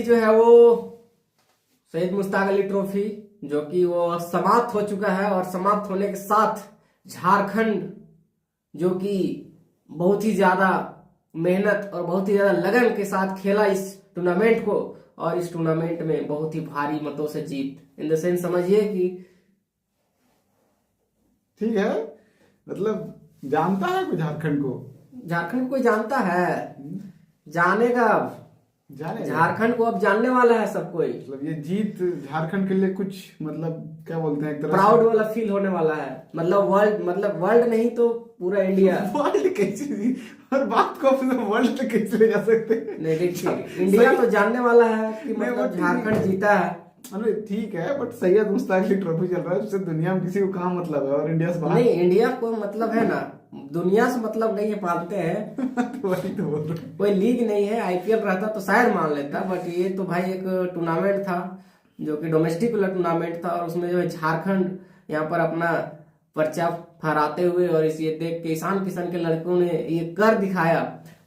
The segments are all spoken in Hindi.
जो है वो शहीद मुश्ताक अली ट्रॉफी जो कि वो समाप्त हो चुका है और समाप्त होने के साथ झारखंड जो कि बहुत ही ज्यादा मेहनत और बहुत ही ज्यादा लगन के साथ खेला इस टूर्नामेंट को और इस टूर्नामेंट में बहुत ही भारी मतों से जीत इन द सेंस समझिए कि ठीक है। मतलब जानता है कोई झारखंड को? झारखंड कोई जानता है, जानेगा अब जाने झारखंड को अब जानने वाला है सब कोई। मतलब ये जीत झारखंड के लिए कुछ मतलब क्या बोलते हैं, एक तरह प्राउड वाला फील होने वाला है। मतलब वर्ल्ड नहीं तो पूरा इंडिया। वर्ल्ड कैसे और बात को अपने वर्ल्ड तक कैसे ले जा सकते हैं? नहीं देखिए इंडिया तो जानने वाला है कि नहीं, मतलब वो झारखंड जीता है। अरे ठीक है, बट सैयद मुश्ताक अली ट्रॉफी चल रहा है, उससे दुनिया में किसी को कहाँ मतलब है? और इंडिया से बाहर नहीं इंडिया को मतलब है ना, दुनिया से मतलब नहीं है, मानते हैं। तो वही तो बोल रहा हूँ। कोई लीग नहीं है, आईपीएल रहता तो शायद मान लेता, बट ये तो भाई एक टूर्नामेंट था जो कि डोमेस्टिक वाला टूर्नामेंट था और उसमें जो है झारखंड यहाँ पर अपना पर्चा फहराते हुए और इस ये देख के ईशान किशन के लड़कों ने ये कर दिखाया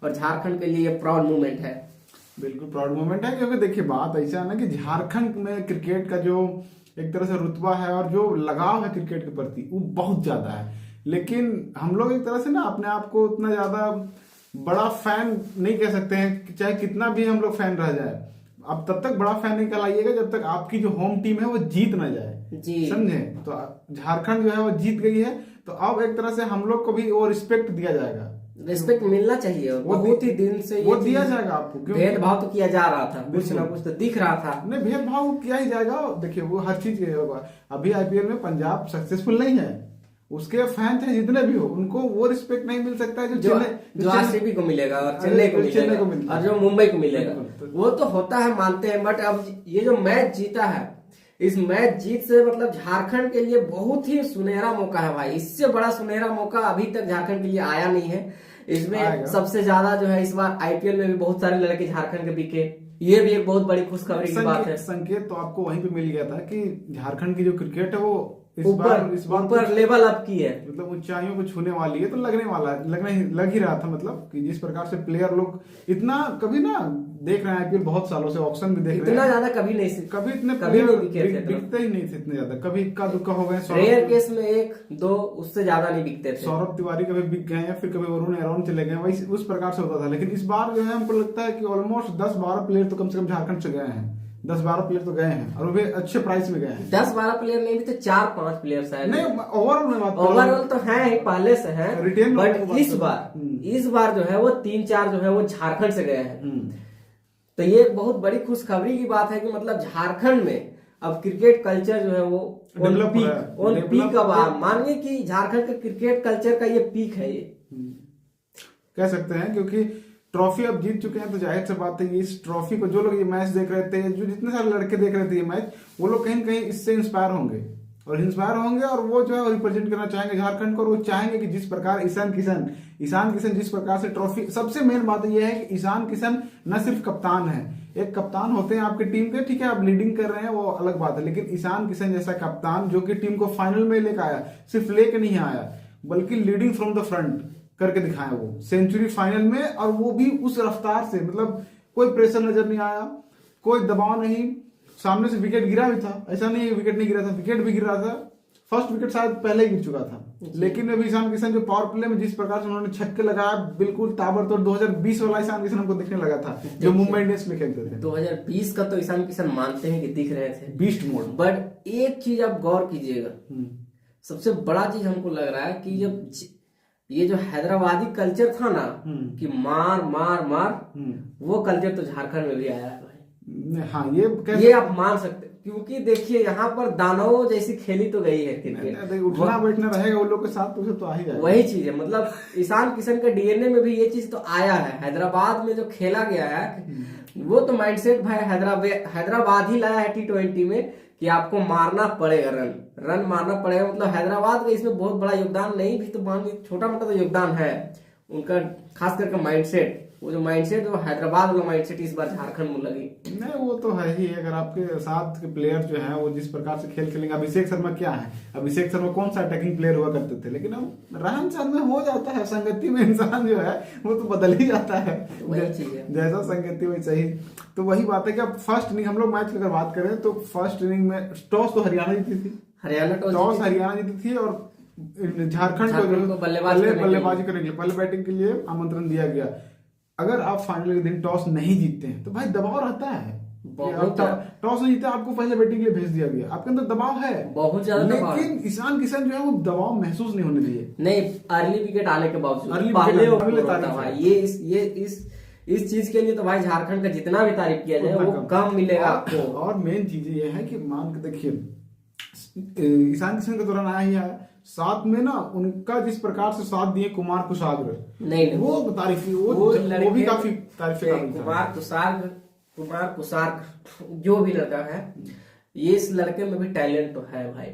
और झारखंड के लिए प्राउड मोमेंट है। बिल्कुल प्राउड मोमेंट है, क्योंकि देखिए बात ऐसा है ना कि झारखंड में क्रिकेट का जो एक तरह से रुतबा है और जो लगाव है क्रिकेट के प्रति वो बहुत ज्यादा है। लेकिन हम लोग एक तरह से ना अपने आप को उतना ज्यादा बड़ा फैन नहीं कह सकते हैं, चाहे कितना भी हम लोग फैन रह जाए। अब तब तक बड़ा फैन नहीं कहलाइएगा जब तक आपकी जो होम टीम है वो जीत ना जाए, जी समझे? तो झारखंड जो है वो जीत गई है, तो अब एक तरह से हम लोग को भी वो रिस्पेक्ट दिया जाएगा, रिस्पेक्ट मिलना चाहिए। और बहुत ही दिन से वो ये दिया जाएगा आपको। भेदभाव तो किया जा रहा था, कुछ ना कुछ तो दिख रहा था। नहीं, भेदभाव किया ही जाएगा। देखिए वो हर चीज के होगा। अभी आईपीएल में पंजाब सक्सेसफुल नहीं है, उसके फैन चाहे जितने भी हो उनको वो रिस्पेक्ट नहीं मिल सकता है जो आरसीबी को मिलेगा और चेन्नई को मिलेगा और जो मुंबई को मिलेगा, वो तो होता है, मानते हैं। बट अब ये जो मैच जीता है, इस मैच जीत से मतलब झारखंड के लिए बहुत ही सुनहरा मौका है भाई। इससे बड़ा सुनहरा मौका अभी तक झारखंड के लिए आया नहीं है। इसमें सबसे ज्यादा जो है इस बार आईपीएल में भी बहुत सारे लड़के झारखंड के बिके, ये भी एक बहुत बड़ी खुशखबरी की बात है। संकेत तो आपको वहीं पे मिल गया था कि झारखंड की जो क्रिकेट है वो इस बार ऊपर लेवल अप की है, मतलब ऊंचाइयों को छूने वाली है। तो लगने वाला है, लग ही रहा था। मतलब कि जिस प्रकार से प्लेयर लोग इतना कभी ना देख रहे हैं आईपीएल बहुत सालों से, ऑक्शन भी देख रहे हैं, इतना ज्यादा कभी नहीं, कभी इतने कभी नहीं बिकते ही नहीं थे इतने ज्यादा। कभी इक्का दुक्का हो गए, रेयर केस में एक दो, उससे ज्यादा नहीं बिकते थे। सौरभ तिवारी कभी बिक गए हैं, फिर कभी वरुण अराउंड चले गए, वही उस प्रकार से होता था। लेकिन इस बार जो है हमको लगता है कि ऑलमोस्ट 10-12 प्लेयर तो कम से कम झारखंड से गए हैं। 10-12 प्लेयर तो गए हैं और वे अच्छे प्राइस में गए हैं। 10-12 प्लेयर नहीं भी तो 4-5 प्लेयर शायद। नहीं, ओवरऑल में बात, ओवरऑल तो है ही, पहले से है रिटेन। बट इस बार जो है वो 3-4 जो है वो झारखंड से गए हैं। तो ये एक बहुत बड़ी खुशखबरी की बात है कि मतलब झारखंड में अब क्रिकेट कल्चर जो है वो ऑन पीक। अब मानिए कि झारखंड का क्रिकेट कल्चर का ये पीक है, ये कह सकते हैं। क्योंकि ट्रॉफी अब जीत चुके हैं तो जाहिर सी बात है इस ट्रॉफी को जो लोग ये मैच देख रहे थे, जो जितने सारे लड़के देख रहे थे ये मैच, वो लोग कहीं ना कहीं इससे इंस्पायर होंगे और वो जो है रिप्रेजेंट करना चाहेंगे झारखंड को। और वो चाहेंगे कि जिस प्रकार ईशान किशन जिस प्रकार से ट्रॉफी, सबसे मेन बात यह है कि ईशान किशन न सिर्फ कप्तान है, एक कप्तान होते हैं आपकी टीम के, ठीक है आप लीडिंग कर रहे हैं वो अलग बात है, लेकिन ईशान किशन जैसा कप्तान जो कि टीम को फाइनल में लेकर आया, सिर्फ लेके नहीं आया बल्कि लीडिंग फ्रॉम द फ्रंट करके दिखाया वो सेंचुरी फाइनल में। और वो भी उस रफ्तार से, मतलब कोई प्रेशर नजर नहीं आया, कोई दबाव नहीं, सामने से विकेट गिरा भी था, ऐसा नहीं विकेट नहीं गिरा था, विकेट भी गिर रहा था। फर्स्ट विकेट शायद पहले ही गिर चुका था, लेकिन अभी ईशान किशन जो पावर प्ले में जिस प्रकार से उन्होंने छक्के लगाया, बिल्कुल ताबड़तोड़ 2020 वाला ईशान किशन हमको दिखने लगा था जो मुंबई इंडियंस में खेलते थे। 2020 का तो ईशान किशन मानते हैं कि दिख रहे थे बीस्ट मोड। बट एक चीज आप गौर कीजिएगा, सबसे बड़ा चीज हमको लग रहा है कि जब ये जो हैदराबादी कल्चर था ना कि मार मार मार, वो कल्चर तो झारखंड में भी आया है भाई। हाँ, ये आप मान सकते, क्योंकि देखिए यहाँ पर दानवों जैसी खेली तो गई है क्रिकेट, उठना बैठना रहेगा उन लोग के साथ तो आ ही जाएगा। वही चीज है, मतलब ईशान किशन के डीएनए में भी ये चीज तो आया है। हैदराबाद में जो खेला गया है वो तो माइंडसेट भाई हैदराबाद ही लाया है T20 में कि आपको मारना पड़ेगा, रन मारना पड़ेगा। मतलब हैदराबाद का इसमें बहुत बड़ा योगदान नहीं भी तो मान लीजिए छोटा मोटा तो योगदान है उनका, खास करके माइंडसेट वो जो माइंडसेट, वो हैदराबाद वाला माइंडसेट इस बार झारखंड में लगी। नहीं वो तो है ही, अगर आपके साथ के प्लेयर जो हैं वो जिस प्रकार से खेल खेलेंगे, अभिषेक शर्मा क्या है, अभिषेक शर्मा कौन सा अटैकिंग प्लेयर हुआ करते थे, लेकिन अब रहन सहन में हो जाता है, संगति में इंसान जो है वो तो बदल ही जाता है, वही चीज है, जैसा संगति वही सही। तो वही बात है कि अब फर्स्ट इनिंग हम लोग मैच की अगर बात करें तो फर्स्ट इनिंग में टॉस तो हरियाणा जीती थी, टॉस हरियाणा जीती थी और झारखंड को बल्लेबाजी करने के लिए, पहले बैटिंग के लिए आमंत्रण दिया गया। अगर आप फाइनल के दिन टॉस नहीं जीतते हैं तो भाई दबाव रहता है, टॉस नहीं जीते आपको पहले बैटिंग के लिए भेज दिया गया, आपके अंदर दबाव है बहुत ज्यादा, लेकिन ईशान किशन जो है वो दबाव महसूस नहीं होने दिए। नहीं, अर्ली विकेट आने के बावजूद ये इस चीज के लिए तो भाई झारखंड का जितना भी तारीफ किया जाए वो कम मिलेगा आपको। और मेन चीज ये है कि मान के देखिए ईशान किशन के दौरान आया ही आया, साथ में ना उनका जिस प्रकार से साथ दिए कुमार कुशाग्र, नहीं वो तारीफी, वो भी काफी तारीफी। कुमार कुशाग्र जो भी लड़का है, ये इस लड़के में भी टैलेंट तो है भाई,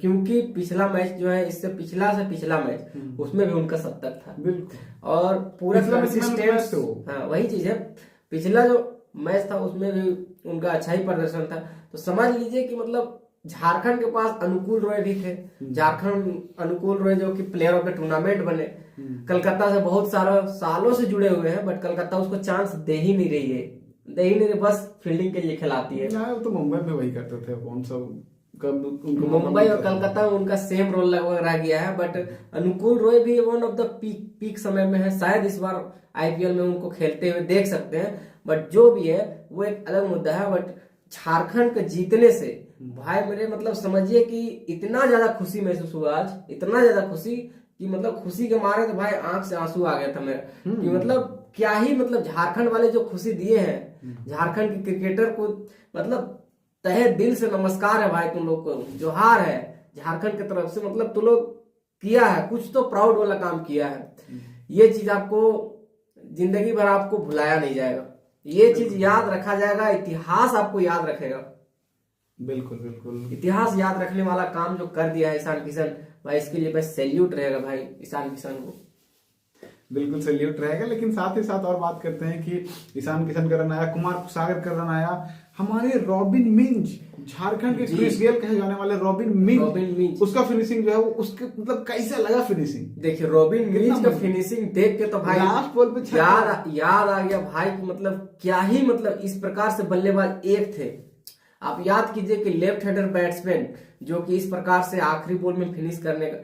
क्योंकि पिछला मैच जो है, इससे पिछला मैच उसमें भी उनका 70 था बिल्कुल, और पूरा कंसिस्टेंट। हाँ वही चीज है, पिछला जो मैच था उसमें भी उनका अच्छा ही प्रदर्शन था। तो समझ लीजिए कि मतलब झारखंड के पास अनुकूल रॉय भी थे, झारखंड अनुकूल रॉय जो कि प्लेयर ऑफ द टूर्नामेंट बने, कलकत्ता से बहुत सालों से जुड़े हुए हैं, बट कलकत्ता उसको चांस दे ही नहीं रही है, बस फील्डिंग के लिए खिलाती है। वो तो मुंबई में वही करते थे, कौन सा मुंबई और कलकत्ता में उनका सेम रोल लगभग रह गया है, बट अनुकूल रॉय भी वन ऑफ द पीक समय में है, शायद इस बार आईपीएल में उनको खेलते हुए देख सकते हैं, बट जो भी है वो एक अलग मुद्दा है। बट झारखंड के जीतने से भाई मेरे मतलब समझिए कि इतना ज्यादा खुशी महसूस हुआ आज, इतना ज्यादा खुशी कि मतलब खुशी के मारे तो भाई आंख से आंसू आ गया था मेरा, कि मतलब क्या ही मतलब झारखंड वाले जो खुशी दिए हैं झारखंड के क्रिकेटर को, मतलब तहे दिल से नमस्कार है भाई, तुम लोग को जोहार है झारखंड की तरफ से, मतलब तुम लोग किया है कुछ तो प्राउड वाला काम किया है। ये चीज आपको जिंदगी भर आपको भुलाया नहीं जाएगा, ये चीज याद रखा जाएगा, इतिहास आपको याद रखेगा। बिल्कुल बिल्कुल, इतिहास याद रखने वाला काम जो कर दिया है ईशान किशन भाई, इसके लिए बस सैल्यूट रहेगा भाई ईशान किशन को, बिल्कुल सैल्यूट रहेगा। लेकिन साथ ही साथ और बात करते हैं कि ईशान किशन का रन आया, कुमार कुशाग्र का रन आया, हमारे रॉबिन मिंज, झारखंड के क्रिस गेल कहे जाने वाले रॉबिन मिंज, उसका फिनिशिंग जो है वो उसके मतलब कैसा लगा फिनिशिंग, देखिए रॉबिन मिंज का फिनिशिंग देख के तो भाई लास्ट बॉल पे याद आ गया भाई कि मतलब क्या ही मतलब इस प्रकार से बल्लेबाज एक थे। आप याद कीजिए कि लेफ्ट हैंडर बैट्समैन जो कि इस प्रकार से आखिरी बॉल में फिनिश करने का,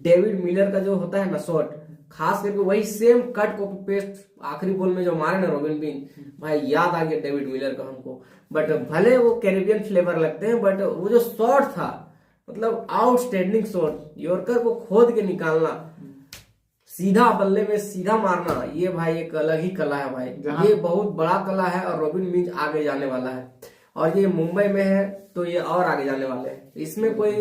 डेविड मिलर का जो होता है ना शॉट, खास करके वही सेम कट कॉपी पेस्ट आखिरी बॉल में जो मारे ना रॉबिन मिंज, भाई याद आ गया डेविड मिलर का हमको। बट भले वो कैरेबियन फ्लेवर लगते हैं, बट वो जो शॉट था मतलब आउटस्टैंडिंग शॉट, यॉर्कर को खोद के निकालना, सीधा बल्ले में सीधा मारना, ये भाई एक अलग ही कला है भाई, ये बहुत बड़ा कला है, और रॉबिन मिंज आगे जाने वाला है, और ये मुंबई में है तो ये और आगे जाने वाले हैं, इसमें कोई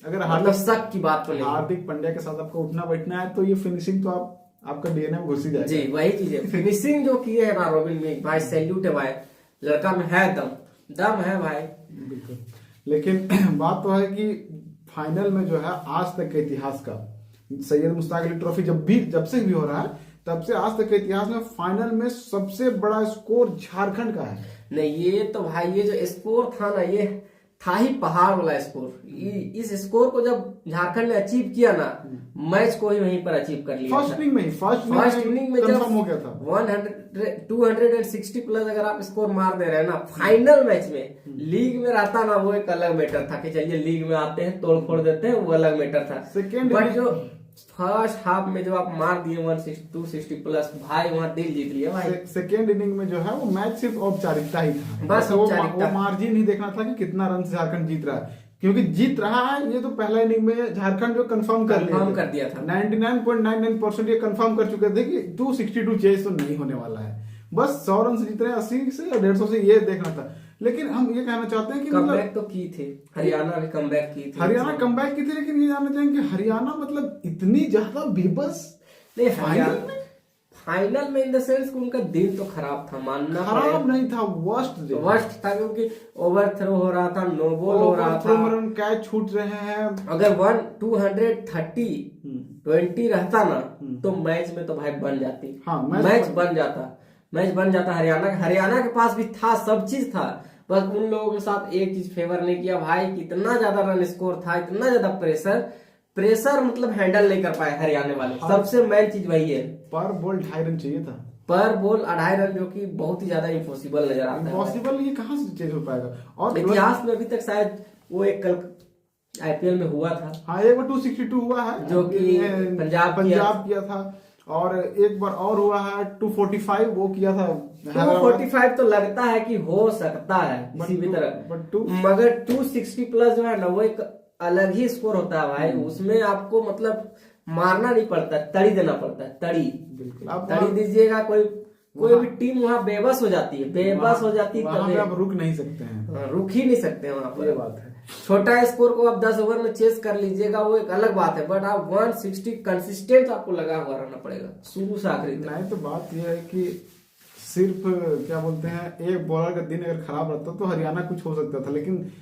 अगर मतलब शक की बात तो नहीं। हार्दिक पांड्या के साथ आपको उठना बैठना है तो ये फिनिशिंग तो आपका डीएनए में घुस ही जाएगा। जी वही चीज है, फिनिशिंग जो किए है ना रॉबिन मिंज भाई, सैल्यूट है भाई, लड़का में है दम है भाई बिल्कुल। लेकिन बात तो है कि फाइनल में जो है आज तक के इतिहास का सैयद मुश्ताक अली ट्रॉफी जब से भी हो रहा है तब से आज तक के इतिहास में फाइनल में सबसे बड़ा स्कोर झारखंड का है। नहीं ये तो भाई ये जो स्कोर था ना, ये था ही पहाड़ वाला स्कोर। इस स्कोर को जब झारखंड ने अचीव किया ना, मैच को ही वहीं पर अचीव कर लिया। फर्स्ट इनिंग में जब हो गया था 260 प्लस अगर आप स्कोर मार दे रहे हैं ना फाइनल मैच में, लीग में रहता ना वो एक अलग मैटर था कि चलिए लीग में आते हैं तोड़ फोड़ देते हैं, वो अलग मैटर था। बट जो फर्स्ट हाफ में जो आप मार दिए 260 प्लस, भाई वहां दिल जीत लिया भाई। सेकेंड इनिंग में जो है वो मैच सिर्फ औपचारिकता ही था, बस वो मार्जिन ही देखना था कि कितना रन से झारखंड जीत रहा है, क्योंकि जीत रहा है ये तो पहला इनिंग में झारखंड जो कंफर्म कर दिया था 99.99% ये कंफर्म कर चुके थे कि 262 चेज तो नहीं होने वाला है, बस 100 रन से जीत रहे 80 से या 150 से, ये देखना था। लेकिन हम ये कहना चाहते हैं कि कमबैक तो की थी, हरियाणा भी कमबैक की थी, हरियाणा कमबैक की थी, लेकिन ये जानना चाहेंगे कि हरियाणा मतलब इतनी ज्यादा बेबस नहीं, फाइनल में इन द सेंस कि उनका दिन तो खराब था, मानना खराब नहीं था, वर्स्ट था, क्योंकि ओवर थ्रो हो रहा था, नो बॉल हो रहा था, कैच छूट रहे हैं। अगर 220 रहता ना तो मैच में तो भाई बन जाती। हाँ, मैच बन जाता। हरियाणा के पास भी था, सब चीज था, बस उन लोगों के साथ एक चीज फेवर नहीं किया भाई, कितना ज्यादा रन स्कोर था, इतना ज्यादा प्रेशर मतलब हैंडल नहीं कर पाए हरियाणा वाले। सबसे मेन चीज वही है, पर बॉल 2.5 रन चाहिए था, पर बॉल 2.5 रन, जो कि बहुत ही ज्यादा इम्पॉसिबल नजर आता है। इम्पॉसिबल, ये कहां से चेज हो पाएगा। और इतिहास में अभी तक शायद वो एक कल आईपीएल में हुआ था। हाँ, एक बार 262 हुआ है, जो कि पंजाब किया था, और एक बार और हुआ है 245, वो किया था 245। तो लगता है कि हो सकता है किसी भी तरह, मगर 260 प्लस जो है ना, वो एक अलग ही स्कोर होता है भाई। उसमें आपको मतलब मारना नहीं पड़ता, तड़ी देना पड़ता है, तड़ी दीजिएगा। कोई भी टीम वहाँ बेबस हो जाती है, वहाँ पे आप रुक नहीं सकते हैं, रुक ही नहीं सकते हैं वहाँ पर। ये बात है। छोटा स्कोर को आप 10 ओवर में चेस कर लीजिएगा, वो एक अलग बात है, बट आप 160 कंसिस्टेंट आपको लगा हुआ रहना पड़ेगा शुरू से आखिरी तक। नहीं तो बात यह है कि सिर्फ क्या बोलते हैं, एक बॉलर का दिन अगर खराब रहता तो हरियाणा कुछ हो सकता था, लेकिन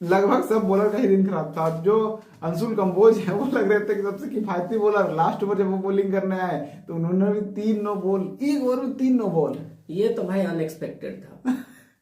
लगभग सब बॉलर का ही दिन खराब था। जो अंशुल कंबोज है, वो लग रहे थे कि सबसे किफायती बॉलर। लास्ट ओवर जब वो बॉलिंग करने आए तो उन्होंने भी 3 नो बॉल, एक ओवर में 3 नो बॉल। ये तो भाई अनएक्सपेक्टेड था।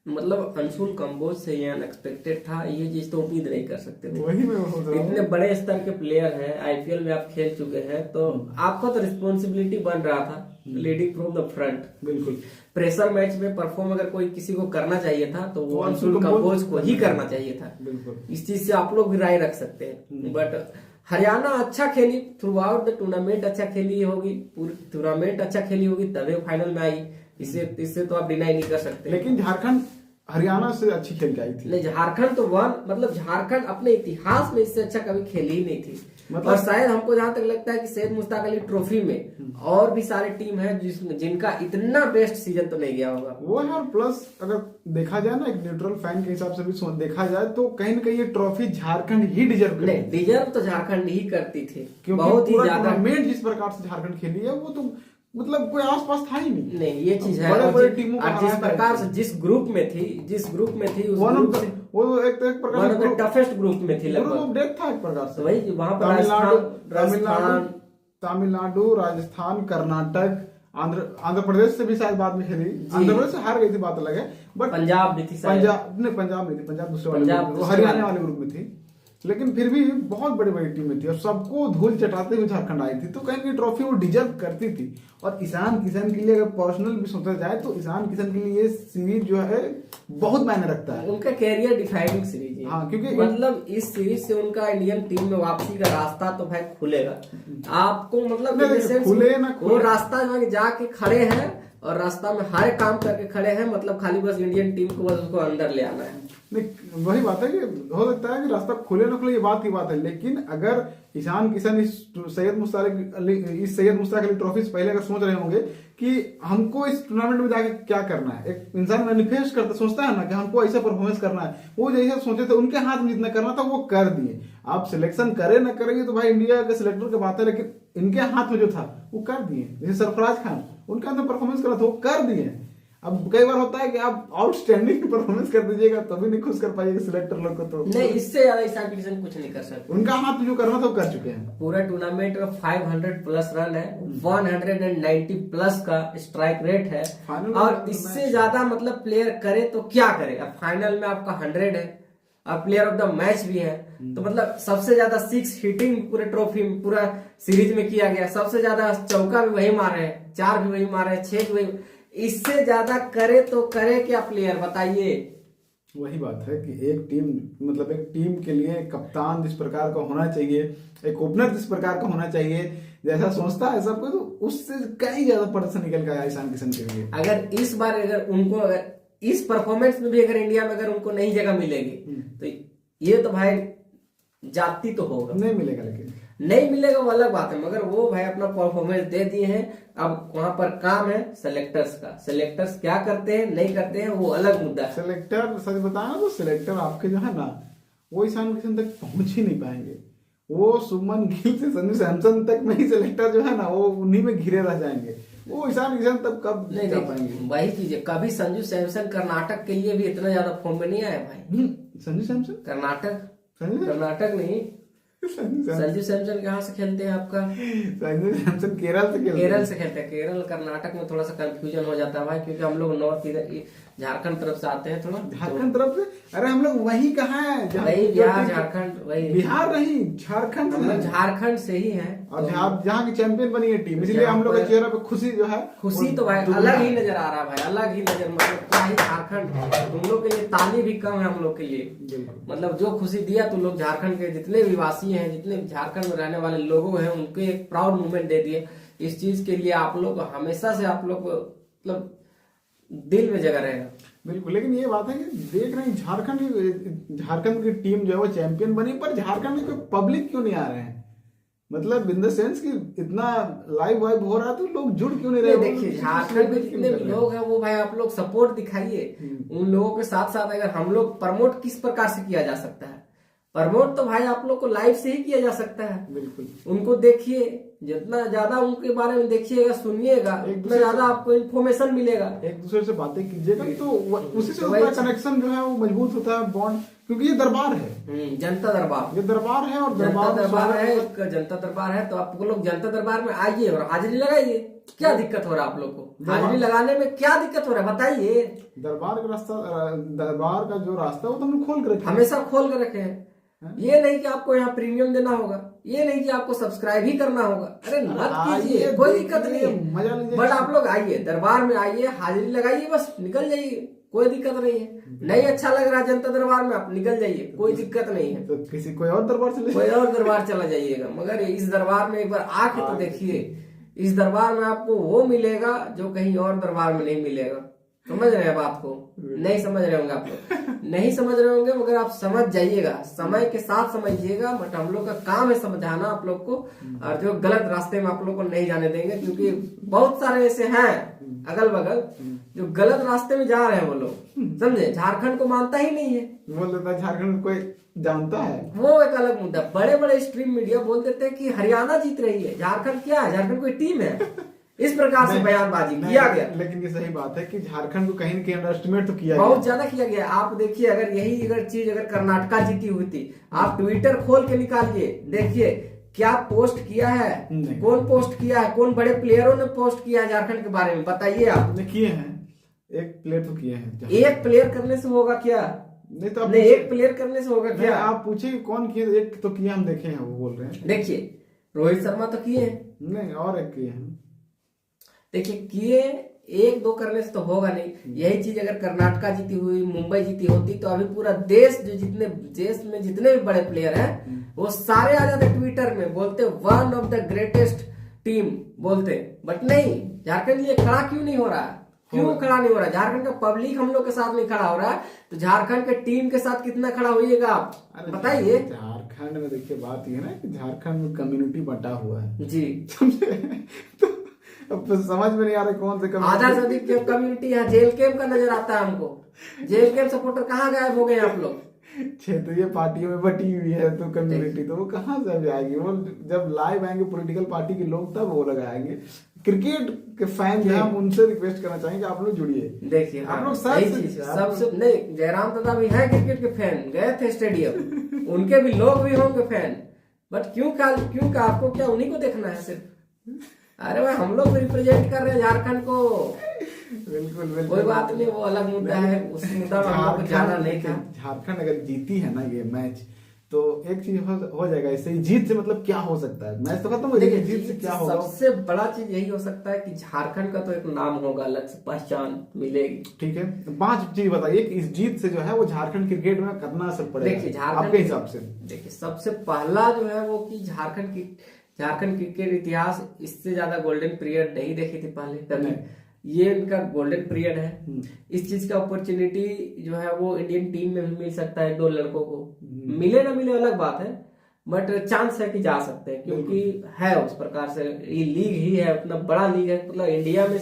मतलब अंशुल कंबोज से ये अनएक्सपेक्टेड था, ये चीज तो उम्मीद नहीं कर सकते थे। वही मैं सोच रहा हूं। इतने बड़े स्तर के प्लेयर हैं, आईपीएल में आप खेल चुके हैं, तो आपका तो रिस्पॉन्सिबिलिटी बन रहा था लीडिंग फ्रॉम द फ्रंट। बिल्कुल, प्रेशर मैच में परफॉर्म अगर कोई किसी को करना चाहिए था तो वो अंशुल कंबोज को ही करना चाहिए था। बिल्कुल, इस चीज से आप लोग भी राय रख सकते हैं। बट हरियाणा अच्छा खेली थ्रू आउट द टूर्नामेंट, अच्छा खेली होगी, पूरी टूर्नामेंट अच्छा खेली होगी, तभी फाइनल में आई। इससे तो आप डिनाई नहीं कर सकते। लेकिन झारखंड हरियाणा से अच्छी खेल के आई थी। नहीं, झारखंड तो मतलब झारखंड अपने इतिहास में इससे अच्छा कभी खेली ही नहीं थी। मतलब और शायद हमको जहां तक लगता है कि सैयद मुश्ताक अली ट्रॉफी में और भी सारे टीम है जिनका इतना बेस्ट सीजन तो नहीं गया होगा वो है। और प्लस अगर देखा जाए ना, एक न्यूट्रल फैन के हिसाब से भी देखा जाए तो कहीं ना कहीं ये ट्रॉफी झारखंड ही डिजर्व तो झारखंड ही करती थी, क्योंकि बहुत ही ज्यादा। टूर्नामेंट जिस प्रकार से झारखंड खेली है, वो तो मतलब कोई आसपास था ही नहीं। ये चीज है। बड़े टीमों को जिस प्रकार से जिस ग्रुप में थी उस ग्रुप से वो एक प्रकार से टफेस्ट ग्रुप में थी, लगभग डेथ था एक प्रकार से। वही वहां पर तमिलनाडु, राजस्थान, कर्नाटक, आंध्र प्रदेश से भी शायद बाद में खेली। आंध्र प्रदेश से हार गई थी, बात अलग है। बट पंजाब भी थी, पंजाब नहीं थी, पंजाब दूसरे वाले, हरियाणा वाले ग्रुप में थी। लेकिन फिर भी बहुत बड़ी बड़ी टीमें थी और सबको धूल चटाते हुए झारखंड आई थी, तो कहीं की ट्रॉफी वो डिजर्व करती थी। और ईशान किशन के लिए अगर पर्सनल भी सोचा जाए तो ईशान किशन के लिए ये सीरीज जो है बहुत मायने रखता है। उनका कैरियर डिफाइनिंग सीरीज है। हाँ, क्योंकि मतलब इस सीरीज से उनका इंडियन टीम में वापसी का रास्ता तो भाई खुलेगा आपको। मतलब खुले ना वो रास्ता जाके खड़े हैं और रास्ता में हर काम करके खड़े हैं, मतलब खाली बस इंडियन टीम को बस उसको अंदर ले आना है। नहीं, वही बात है कि हो सकता है कि रास्ता खुले ना खुले, ये बात की बात है। लेकिन अगर ईशान किशन इस सैयद मुश्ताक अली ट्रॉफी से पहले अगर सोच रहे होंगे कि हमको इस टूर्नामेंट में जाके क्या करना है, एक इंसान मैनिफेस्ट करता सोचता है ना कि हमको ऐसा परफॉर्मेंस करना है, वो जैसे सोचे थे उनके हाथ में जितना करना था वो कर दिए। आप सिलेक्शन करे ना करेंगे तो भाई इंडिया के सिलेक्टर की बात है, लेकिन इनके हाथ में जो था वो कर दिए। जैसे सरफराज खान, उनका अंदर परफॉर्मेंस करा था, वो कर दिए। अब कई बार होता है कि आप आउटस्टैंडिंग परफॉर्मेंस कर दीजिएगा तभी नहीं खुश कर पाइएगा सिलेक्टर लोग को। तो नहीं, इससे ज्यादा ईशान किशन कुछ नहीं कर सकते। उनका हाथ में जो करना था वो कर चुके हैं। पूरा टूर्नामेंट में 500 प्लस रन है, 190 प्लस का स्ट्राइक रेट है, और इससे ज्यादा मतलब प्लेयर करे तो क्या करे। अब फाइनल में आपका 100 है, अब प्लेयर ऑफ द मैच भी है, तो मतलब सबसे ज्यादा 6 हिटिंग पूरे ट्रॉफी में पूरा सीरीज में किया गया। सबसे ज्यादा चौका भी वही मारे हैं, 4 भी वही मारे हैं, 6 भी वही। इससे ज्यादा करे तो करे क्या प्लेयर, बताइए। वही बात है कि एक टीम के लिए कप्तान जिस प्रकार का होना चाहिए, एक ओपनर जिस प्रकार का होना चाहिए, जैसा सोचता है सबको, तो उससे कई ज्यादा प्रदर्शन निकल गया ईशान किशन के लिए। अगर इस बार अगर इस परफॉर्मेंस में भी अगर इंडिया में अगर उनको नहीं जगह मिलेगी तो ये तो भाई जाती तो होगा, नहीं मिलेगा। लेकिन नहीं मिलेगा वो अलग बात है, मगर वो भाई अपना परफॉर्मेंस दे दिए हैं। अब वहां पर काम है सिलेक्टर्स का, सिलेक्टर्स क्या करते हैं नहीं करते हैं वो अलग मुद्दा है। सिलेक्टर सच बताया तो सिलेक्टर आपके जो है ना, वो ईशान किशन तक पहुंच ही नहीं पाएंगे। वो सुमन गिल से संजू सैमसन तक में ही सिलेक्टर जो है ना, वो उन्हीं में घिरे रह जाएंगे। वो ईशान किशन तब कब नहीं जा पाएंगे? वही चीज है, कभी संजू सैमसन कर्नाटक के लिए भी इतना ज्यादा फॉर्म में नहीं आया भाई। संजू सैमसन कर्नाटक नहीं, संजू सैमसन कहाँ से खेलते हैं आपका? संजू सैमसन केरल से खेलते हैं। केरल कर्नाटक में थोड़ा सा कंफ्यूजन हो जाता है भाई, क्योंकि हम लोग नॉर्थ इधर झारखंड तरफ से आते हैं थोड़ा। झारखंड तरफ से? अरे हम लोग वही कहाँ है? वही बिहार झारखंड, वही बिहार नहीं, झारखंड। हम लोग झारखंड से ही हैं, और जहाँ की चैंपियन बनी है टीम, इसलिए हम लोग के चेहरे पे खुशी जो है, खुशी तो भाई अलग ही नजर आ रहा है भाई, अलग ही नजर। मतलब क्या ही झारखंड, तुम लोग के लिए ताली भी कम है हम लोग के लिए। मतलब जो खुशी दिया तुम लोग झारखंड के जितने भी वासी हैं, जितने झारखंड में रहने वाले लोगों हैं, उनको एक प्राउड मूवमेंट दे दिए। इस चीज के लिए आप लोग हमेशा से आप लोग मतलब दिल में जगह रहेगा। बिल्कुल, लेकिन ये बात है कि देख रहे हैं झारखंड की टीम जो है वो चैंपियन बनी, पर झारखंड में कोई पब्लिक क्यों नहीं आ रहे हैं? मतलब इन द सेंस कि इतना लाइव वाइव हो रहा है तो लोग जुड़ क्यों नहीं रहे? देखिए झारखंड में जितने भी लोग हैं वो भाई आप लोग सपोर्ट दिखाइए। उन लोगों के साथ साथ अगर हम लोग प्रमोट किस प्रकार से किया जा सकता है, प्रमोट तो भाई आप लोग को लाइव से ही किया जा सकता है। बिल्कुल, उनको देखिए, जितना ज्यादा उनके बारे में देखिएगा सुनिएगा, उतना ज्यादा आपको इन्फॉर्मेशन मिलेगा। एक दूसरे से बातें कीजिएगा तो उसी से उनका कनेक्शन जो है वो मजबूत होता है, बॉन्ड। क्योंकि ये दरबार है, जनता दरबार, ये दरबार है, और जनता दरबार है तो आप लोग जनता दरबार में आइए और हाजिरी लगाइए। क्या दिक्कत हो रहा है आप लोग को? हाजिरी लगाने में क्या दिक्कत हो रहा है बताइए। दरबार का रास्ता, दरबार का जो रास्ता है वो तो हमने खोल कर रखे, हमेशा खोल कर रखे हैं। ये नहीं कि आपको यहाँ प्रीमियम देना होगा, ये नहीं कि आपको सब्सक्राइब ही करना होगा। अरे मत कीजिए, कोई दिक्कत नहीं है, मजा लीजिए। बट आप लोग आइए, दरबार में आइए, हाजिरी लगाइए, बस निकल जाइए, कोई दिक्कत नहीं है। नहीं अच्छा लग रहा है जनता दरबार में, आप निकल जाइए, कोई दिक्कत नहीं है। तो किसी कोई और दरबार चला जाइएगा, मगर इस दरबार में एक बार आके तो देखिए। इस दरबार में आपको वो मिलेगा जो कहीं और दरबार में नहीं मिलेगा। समझ रहे हैं बात को? नहीं समझ रहे होंगे आप लोग, नहीं समझ रहे होंगे, मगर आप समझ जाइएगा, समय के साथ समझिएगा। बट हम लोग का काम है समझाना आप लोग को, और जो गलत रास्ते में आप लोग को नहीं जाने देंगे, क्योंकि बहुत सारे ऐसे हैं अगल बगल जो गलत रास्ते में जा रहे हैं। वो लोग समझे, झारखंड को मानता ही नहीं है। बोल देता है झारखंड कोई जानता है, वो एक अलग मुद्दा। बड़े बड़े स्ट्रीम मीडिया बोल देते हैं कि हरियाणा जीत रही है, झारखंड क्या है, झारखंड कोई टीम है। इस प्रकार से बयानबाजी किया गया। लेकिन ये सही बात है कि झारखंड को कहीं न कहीं अंडर एस्टिमेट तो किया बहुत ज्यादा किया गया। आप देखिए, अगर चीज कर्नाटका जीती हुई थी, आप ट्विटर खोल के निकालिए, देखिए क्या पोस्ट किया है, कौन पोस्ट किया है, कौन बड़े प्लेयरों ने पोस्ट किया है झारखंड के बारे में, बताइए आप। किए हैं, एक प्लेयर तो किए हैं। एक प्लेयर करने से होगा क्या? नहीं तो एक प्लेयर करने से होगा क्या? आप पूछिए कौन किए, एक तो किया हम देखे हैं, वो बोल रहे हैं। देखिए रोहित शर्मा तो किए हैं, नहीं और एक किए हैं। देखिए किए, एक दो करने से तो होगा नहीं। यही चीज अगर कर्नाटका जीती हुई, मुंबई जीती होती, तो अभी पूरा देश में जितने भी बड़े प्लेयर हैं वो सारे आ जाते ट्विटर में, बोलते one of the greatest team बोलते। बट नहीं, झारखंड लिए खड़ा क्यों नहीं हो रहा? क्यों खड़ा नहीं हो रहा? झारखंड का पब्लिक हम लोग के साथ नहीं खड़ा हो रहा है, तो झारखंड के टीम के साथ कितना खड़ा होइएगा आप बताइए। झारखंड में देखिए बात ये ना कि झारखंड में कम्युनिटी बंटा हुआ है जी। तो अब समझ में नहीं आ रहा कौन से आधा से अधिक कम्युनिटी है, जेल कैंप का नजर आता है हमको। जेल कैंप सपोर्टर कहाँ गायब हो गए आप लोग? क्षेत्रीय पार्टियों में बटी हुई है तो कम्युनिटी, तो वो कहाँ से अभी आएगी? वो जब लाइव आएंगे पॉलिटिकल पार्टी के लोग तब वो लगाएंगे। क्रिकेट के फैन जो हम उनसे रिक्वेस्ट करना चाहेंगे आप लोग जुड़िए। देखिए आप लोग सबसे नहीं, जयराम दादा भी है क्रिकेट के फैन, गए थे स्टेडियम, उनके भी लोग भी होंगे फैन। बट क्यों आपको क्या उन्हीं को देखना है सिर्फ? अरे भाई हम लोग रिप्रेजेंट कर रहे हैं झारखंड को। बिल्कुल कोई बात नहीं, वो अलग मुद्दा है, उस मुद्दा में हम लोग जाना नहीं था। झारखंड अगर जीती है ना ये मैच, तो एक चीज हो जाएगा इससे। जीत से मतलब क्या हो सकता है? मैच तो खत्म हो जाएगा, जीत से क्या होगा? सबसे बड़ा चीज यही हो सकता है कि झारखंड का तो एक नाम होगा, अलग से पहचान मिलेगी। ठीक है, 5 चीज बताइए कि इस जीत से जो है वो झारखंड क्रिकेट में कितना असर पड़ेगा? देखिए आपके हिसाब से। देखिए सबसे पहला जो है वो कि झारखंड क्रिकेट इतिहास इससे ज्यादा गोल्डन पीरियड नहीं देखी थी पहले कभी। ये इनका गोल्डन पीरियड है। इस चीज का अपॉर्चुनिटी जो है वो इंडियन टीम में भी मिल सकता है। 2 लड़कों को मिले ना मिले अलग बात है, बट चांस है कि जा सकते हैं, क्योंकि है उस प्रकार से ये लीग ही है, उतना बड़ा लीग है। मतलब इंडिया में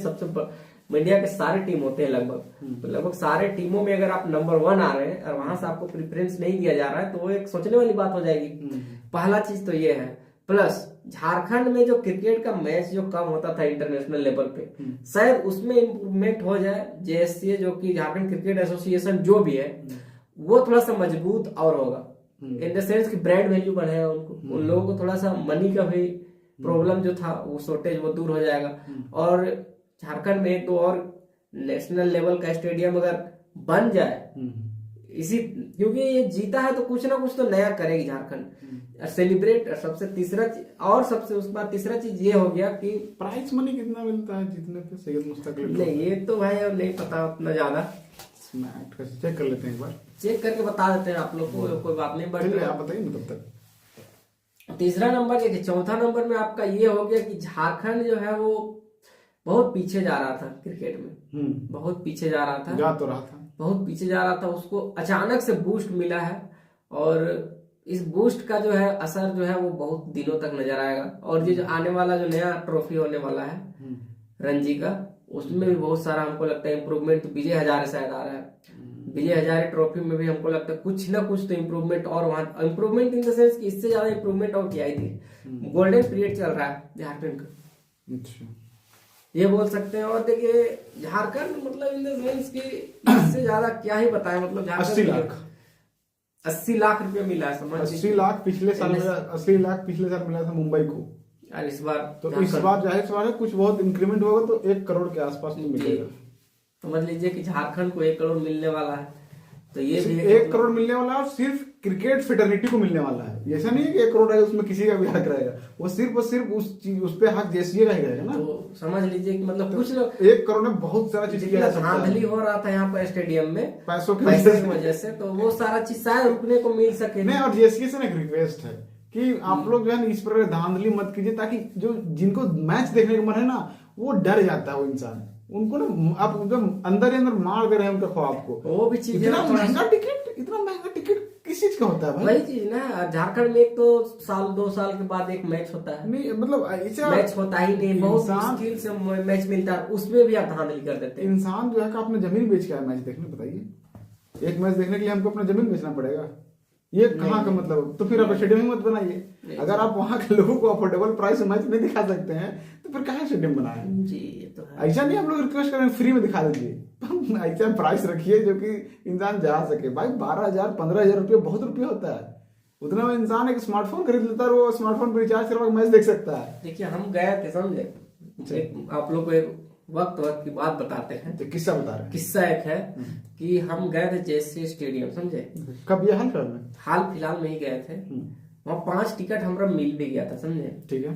इंडिया के सारे टीम होते हैं लगभग सारे टीमों में अगर आप नंबर 1 आ रहे हैं और वहां से आपको प्रेफरेंस नहीं दिया जा रहा है, तो वो एक सोचने वाली बात हो जाएगी। पहला चीज तो ये है। प्लस झारखंड में जो क्रिकेट का मैच जो कम होता था इंटरनेशनल लेवल पे, शायद उसमें इम्प्रूवमेंट हो जाए। जेएससी जो कि झारखंड क्रिकेट एसोसिएशन जो भी है, वो थोड़ा सा मजबूत और होगा, इन द सेंस कि ब्रांड वैल्यू बढ़ेगा उनको, उन लोगों को थोड़ा सा मनी का भी प्रॉब्लम जो था वो शॉर्टेज वो दूर हो जाएगा। और झारखंड में एक तो और नेशनल लेवल का स्टेडियम अगर बन जाए इसी, क्योंकि ये जीता है तो कुछ ना कुछ तो नया करेगी झारखंड सेलिब्रेट। सबसे तीसरा और सबसे उसके बाद तीसरा चीज ये हो गया कि प्राइस मनी कितना मिलता है जीतने पे सैयद मुश्ताक अली? नहीं ये तो भाई अब नहीं पता उतना ज्यादा, चेक कर लेते हैं एक बार, चेक करके बता देते हैं आप लोग को, कोई बात नहीं। बट आप बताइए ना तब तक। तीसरा नंबर देखिए, चौथा नंबर में आपका ये हो गया कि झारखंड जो है वो बहुत पीछे जा रहा था क्रिकेट में, बहुत पीछे जा रहा था, जा तो रहा था, बहुत पीछे जा रहा था, उसको अचानक से बूस्ट मिला है। और इस बूस्ट का जो है असर जो है वो बहुत दिनों तक नजर आएगा। और ये जो आने वाला जो नया ट्रॉफी होने वाला है रणजी का, उसमें भी बहुत सारा हमको लगता है इम्प्रूवमेंट। विजय हजारे शायद आ रहा है, विजय हजारे ट्रॉफी में भी हमको लगता है कुछ ना कुछ तो इम्प्रूवमेंट, और वहां इम्प्रूवमेंट इन द सेंस कि इससे ज्यादा इम्प्रूवमेंट और क्या ही थी। गोल्डन पीरियड चल रहा है झारखंड का, अच्छा ये बोल सकते हैं। और देखिए झारखंड मतलब इन द सेंस कि इससे ज्यादा क्या ही बताएं, मतलब 80 लाख रुपए मिला है, समझ 80 लाख पिछले साल मिला, 80 लाख पिछले साल मिला था मुंबई को, और इस बार तो इस बार जाहिर सवाल है कुछ बहुत इंक्रीमेंट होगा तो 1 करोड़ के आसपास में मिलेगा। समझ लीजिए कि झारखंड को 1 करोड़ मिलने वाला है, तो ये भी 1 करोड़ मिलने वाला है, और सिर्फ क्रिकेट फेटर्निटी को मिलने वाला है। ऐसा नहीं है कि 1 करोड़ है उसमें किसी का भी हक रहेगा, वो सिर्फ और सिर्फ उस पे हक जेसीए का ही रहेगा ना। तो समझ लीजिए कि मतलब कुछ लोग 1 करोड़ में बहुत सारा चीज किया जा सकता है। धांधली हो रहा था यहाँ पर स्टेडियम में पैसों की वजह से, तो वो सारा चीज शायद रुकने को मिल सके। नहीं, और जेसीए से एक रिक्वेस्ट है कि आप लोग जो है इस पर धांधली मत कीजिए, ताकि जो जिनको मैच देखने का मन है ना वो डर जाता है, वो इंसान उनको ना आप एकदम अंदर ही अंदर मार दे रहे हैं उनके ख्वाब को। वो भी चीज इतना महंगा टिकट किस चीज का होता है भाई? वही चीज ना, झारखंड में एक तो साल 2 साल के बाद एक मैच होता है, नहीं मतलब ऐसा मैच होता ही नहीं, बहुत मुश्किल से मैच मिलता है, उसमें भी आप धांधली कर देते हैं। इंसान जो है अपना जमीन बेच के आया मैच देखने, बताइए एक मैच देखने के लिए हमको अपना जमीन बेचना पड़ेगा? ये कहाँ का मतलब? तो फिर आप स्टेडियम मत बनाइए। अगर आप वहां के लोगों को अफोर्डेबल प्राइस में मैच नहीं दिखा सकते हैं तो फिर कहाँ स्टेडियम बनाए? जी ये तो है। ऐसा नहीं हम लोग रिक्वेस्ट करें फ्री में दिखा दीजिए, ऐसा प्राइस रखिए जो कि इंसान जा सके। भाई 12,000 15,000 रुपये बहुत रुपये होता है, उतना में इंसान एक स्मार्टफोन खरीद लेता है, वो स्मार्टफोन पर रिचार्ज करवा मैच देख सकता है। देखिए हम गए थे, समझे, आप लोग को एक वक्त की बात बताते हैं। तो किस्सा बता रहे हैं। किस्सा एक है कि हम गए थे जेएससी स्टेडियम, समझे, कब? ये हाल फिलहाल में ही गए थे। वहाँ 5 टिकट हमारा मिल भी गया था, समझे, ठीक है,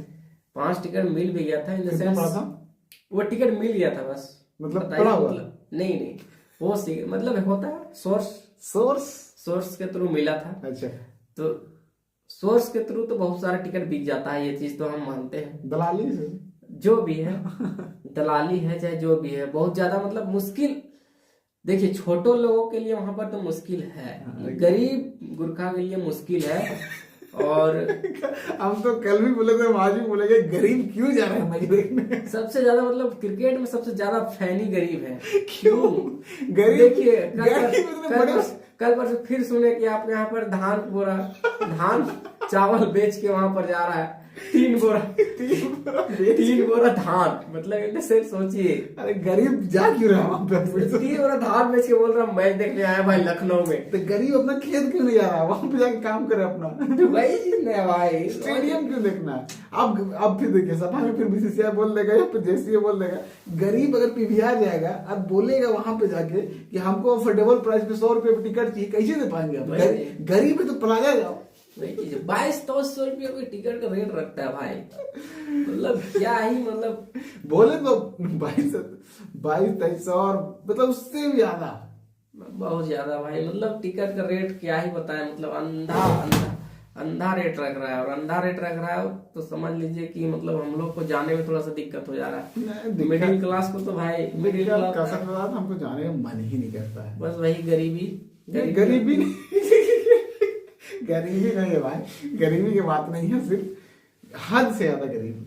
5 टिकट मिल भी गया था। इन द कितना सेंस पड़ा था? वो टिकट मिल गया था बस, मतलब पड़ा हुआ? नहीं वो मतलब होता है सोर्स के थ्रू मिला था। अच्छा, तो सोर्स के थ्रू तो बहुत सारा टिकट बिक जाता है, ये चीज तो हम मानते हैं। दलाली से जो भी है दलाली है चाहे जो भी है, बहुत ज्यादा मतलब मुश्किल। देखिए छोटो लोगों के लिए वहां पर तो मुश्किल है, गरीब गुरखा के लिए मुश्किल है। और हम तो कल भी बोले थे, आज भी बोलेंगे, गरीब क्यों जा रहे हैं मैच देखने? सबसे ज्यादा मतलब क्रिकेट में सबसे ज्यादा फैनी गरीब है। क्यों गरीब? देखिए कल पर फिर सुने कि आप यहाँ पर धान चावल बेच के वहां पर जा रहा है, 3 बोरा धान, मतलब इनसे सोचिए, अरे गरीब जा क्यों रहा वहां पे? 3 बोरा धान बेच के बोल रहा मैच देखने आया भाई लखनऊ में। तो गरीब अपना खेत क्यों नहीं जा रहा वहां पे जाके काम करे अपना? वही चीज नहीं भाई, स्टेडियम क्यों देखना है? अब फिर देखिए सभा में फिर बीसीसीआई बोल देगा या फिर जेसीए बोल देगा। गरीब अगर पीवीआर जाएगा और बोलेगा वहां पे जाके कि हमको अफोर्डेबल प्राइस पे 100 रुपए टिकट चाहिए, कैसे दे पाएंगे आप? गरीब है तो प्लाजा जाओ। 2200 रुपये कोई टिकट का रेट रखता है भाई, मतलब क्या ही, मतलब बोले तो 22-23 और मतलब उससे भी ज्यादा, बहुत ज्यादा भाई। मतलब टिकट का रेट क्या ही बताए, मतलब अंधा रेट रख रहा है। और अंधा रेट रख रहा है तो समझ लीजिए कि मतलब हम लोग को जाने में थोड़ा सा दिक्कत हो जा रहा है। मिडिल क्लास को तो भाई मिडिल क्लास हमको जाने का मन ही नहीं करता है। बस वही गरीबी गरीबी नहीं है भाई, गरीबी की बात नहीं है, सिर्फ हद से ज्यादा गरीबी।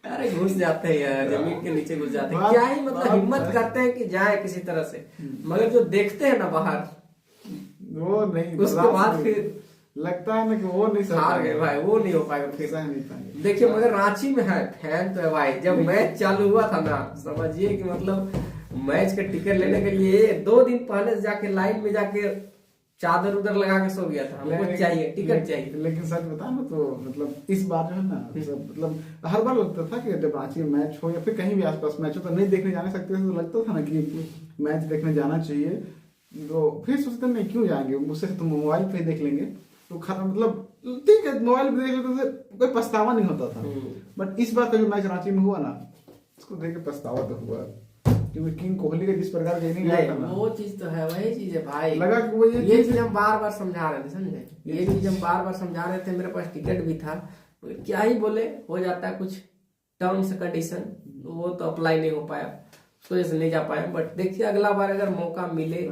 अरे घुस जाते हैं यार, जमीन के नीचे घुस जाते हैं, क्या ही मतलब हिम्मत करते हैं कि जाए किसी तरह से, मगर जो देखते हैं ना बाहर वो नहीं, उसके बाद फिर लगता है ना कि वो नहीं सह हार गए भाई, वो नहीं हो पाएगा फिर। सह नहीं पाएंगे। देखिए मगर रांची में है फैन तो है भाई। जब मैच चालू हुआ था ना, समझिए कि मतलब मैच का टिकट लेने के लिए 2 दिन पहले से जाके लाइन में जाके चादर उधर लगा के सो गया था, हमको चाहिए टिकट चाहिए। लेकिन सच बता ना तो मतलब इस बार जो है ना मतलब हर बार लगता था कि जब रांची में मैच हो या फिर कहीं भी आसपास मैच हो तो नहीं देखने जाने सकते थे, तो लगता था ना कि मैच देखने जाना चाहिए। तो फिर सोचते नहीं क्यों जाएंगे, मुझसे तो मोबाइल पे देख लेंगे। तो मतलब ठीक है मोबाइल पे देख लेते थे, कोई पछतावा नहीं होता था। बट इस बार का जो मैच रांची में हुआ ना, उसको देख के पछतावा तो हुआ, क्योंकि किंग कोहली का जिस प्रकार का इनिंग आया था ना, वो चीज तो है, वही चीज है भाई। लगा कि वो ये चीज हम बार बार समझा रहे थे, समझे, ये चीज हम बार बार समझा रहे थे। मेरे पास टिकट भी था, क्या ही बोले, हो जाता है कुछ टर्म्स कंडीशन, वो तो अप्लाई नहीं हो पाया, उस वजह से नहीं जा पाया। बट देखिए अगला बार अगर मौका मिले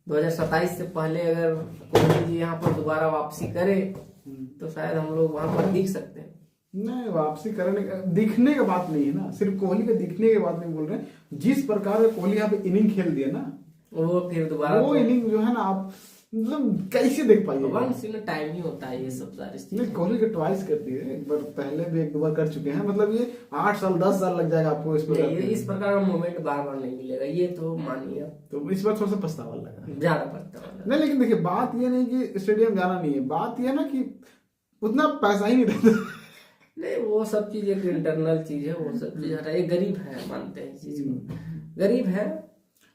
2027 से पहले, अगर कोहली जी यहाँ पर दोबारा वापसी करे तो शायद हम लोग वहां पर दिख सकते हैं। नहीं वापसी करने का दिखने का बात नहीं है ना, सिर्फ कोहली के दिखने की बात नहीं बोल रहे हैं। जिस प्रकार का कोहली यहाँ पे इनिंग खेल दिया ना, वो फिर दोबारा वो इनिंग जो है ना आप मतलब कैसे देख पाइए। वंस इन टाइम ही होता है ये सब सारी चीजें। कोहली का ट्वाइस कर दिए, एक बार पहले भी 1-2 बार कर चुके हैं, मतलब ये 8 साल 10 साल लग जाएगा आपको इस पर। इस प्रकार का मोमेंट बार बार नहीं मिलेगा, ये तो मानिए। तो इस बार थोड़ा सा पछतावा लगा, ज्यादा पछतावा लगा। नहीं लेकिन देखिए बात ये नहीं कि स्टेडियम जाना नहीं है, बात ये ना कि उतना पैसा ही नहीं रहता। नहीं वो सब चीज एक इंटरनल चीज है, वो सब चीज हटा। ये गरीब है, मानते हैं इस चीज को, गरीब है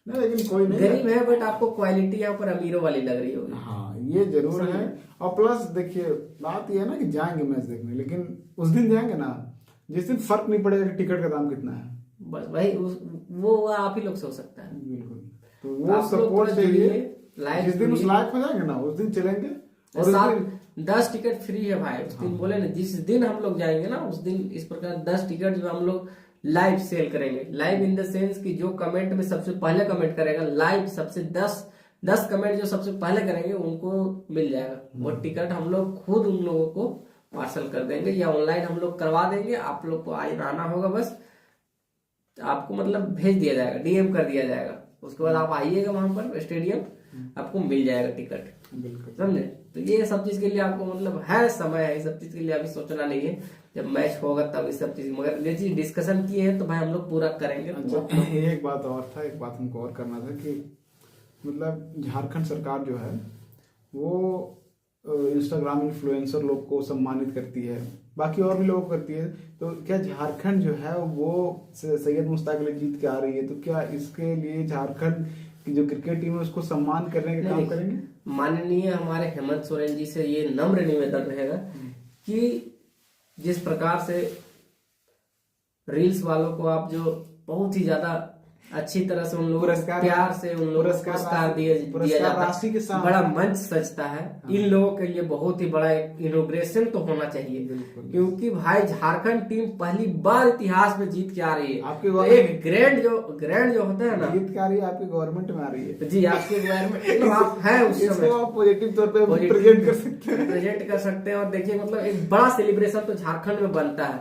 नहीं, लेकिन कोई नहीं गरीब है, बट आपको क्वालिटी यहाँ पर अमीरों वाली लग रही होगी। हाँ ये जरूर है। और प्लस देखिए बात ये है ना कि जाएंगे मैच देखने, लेकिन उस दिन जाएंगे ना जिस दिन फर्क नहीं पड़ेगा कि टिकट का दाम कितना है, बस वही वो आप ही लोग सोच सकता है। बिल्कुल। तो वो सपोर्ट चाहिए, जिस दिन उस लायक हो जाएंगे ना उस दिन चलेंगे। और 10 टिकट फ्री है भाई उस दिन, बोले ना जिस दिन हम लोग जाएंगे ना उस दिन इस प्रकार 10 टिकट जो हम लोग लाइव सेल करेंगे। लाइव इन द सेंस कि जो कमेंट में सबसे पहले कमेंट करेगा लाइव, सबसे 10 कमेंट जो सबसे पहले करेंगे उनको मिल जाएगा वो टिकट। हम लोग खुद उन लोगों को पार्सल कर देंगे या ऑनलाइन हम लोग करवा देंगे। आप लोग को आना होगा, बस आपको मतलब भेज दिया जाएगा, डीएम कर दिया जाएगा। उसके बाद आप आइएगा वहां पर स्टेडियम, आपको मिल जाएगा टिकट, समझे। तो ये सब चीज के लिए आपको मतलब है समय है, इस सब चीज के लिए अभी सोचना नहीं है, जब मैच होगा तब इस सब चीज। मगर ये चीज डिस्कशन किए हैं तो भाई हम लोग पूरा करेंगे। अच्छा एक बात और था, एक बात हमको और करना था कि मतलब झारखंड सरकार जो है वो इंस्टाग्राम इन्फ्लुएंसर लोग को सम्मानित करती है, बाकी और भी लोगों को करती है। तो क्या झारखंड जो है वो सैयद मुश्ताक अली जीत के आ रही है, तो क्या इसके लिए झारखंड की जो क्रिकेट टीम है उसको सम्मान करने का काम करेंगे? माननीय हमारे हेमंत सोरेन जी से ये नम्र निवेदन रहेगा कि जिस प्रकार से रील्स वालों को आप जो बहुत ही ज्यादा अच्छी तरह से उन लोगों को प्यार से उन लोगों को पुरस्कार दिया जाता है, बड़ा मंच सजता है। इन लोगों के लिए बहुत ही बड़ा एक इनोग्रेशन तो होना चाहिए, क्योंकि भाई झारखंड टीम पहली बार इतिहास में जीत के आ रही है। आपके एक ग्रैंड जो होता है ना, जीत के आ रही है, आपकी गवर्नमेंट में आ रही है जी, आपके गवर्नमेंट आप है उस समय आप पॉजिटिव तौर पे प्रेजेंट कर सकते हैं। और देखिए मतलब एक बड़ा सेलिब्रेशन तो झारखंड में बनता है,